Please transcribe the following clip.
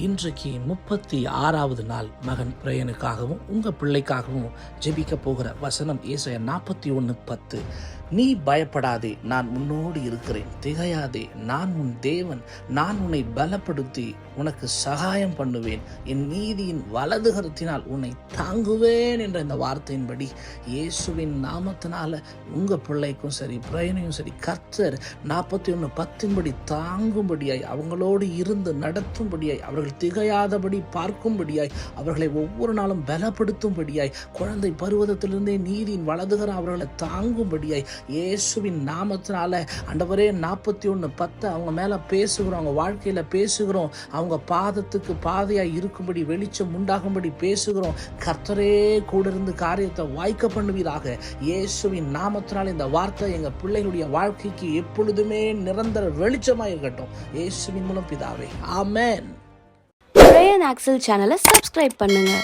இன்றைக்கு 36வது நாள் மகன் பிரயனுக்காகவும் உங்கள் பிள்ளைக்காகவும் ஜெபிக்க போகிற வசனம் ஏசாயா 41:10. நீ பயப்படாதே, நான் உன்னோடு இருக்கிறேன். திகையாதே, நான் உன் தேவன். நான் உன்னை பலப்படுத்தி உனக்கு சகாயம் பண்ணுவேன். என் நீதியின் வலது கரத்தினால் உன்னை தாங்குவேன் என்ற இந்த வார்த்தையின்படி இயேசுவின் நாமத்தினால உங்கள் பிள்ளைக்கும் சரி பிரயனையும் சரி கர்த்தர் 41:10 தாங்கும்படியாய், அவங்களோடு இருந்து நடத்தும்படியாய், அவர்கள் திகையாதபடி பார்க்கும்படியாய், அவர்களை ஒவ்வொரு நாளும் பலப்படுத்தும்படியாய், குழந்தை பருவத்திலிருந்தே நீதியின் வலதுகரம் அவர்களை தாங்கும்படியாய் இயேசுவின் நாமத்தினால ஆண்டவரே 41:10 அவங்க மேல பேசுகிறோம், அவங்க வாழ்க்கையில பேசுகிறோம், அவங்க பாதத்துக்கு பாதையாய் இருக்கும்படி வெளிச்சம் உண்டாகும்படி பேசுகிறோம். கர்த்தரே கூட இருந்து காரியத்தை வாய்க்க பண்ணுவீராக. இயேசுவின் நாமத்தினால் இந்த வார்த்தை எங்க பிள்ளைகளுடைய வாழ்க்கைக்கு எப்பொழுதுமே நிரந்தர வெளிச்சமாய் இருக்கட்டும். இயேசுவின் மூலம் பிதாவே, ஆமென். பிரயன் ஆக்சல் சேனலை சப்ஸ்கிரைப் பண்ணுங்க.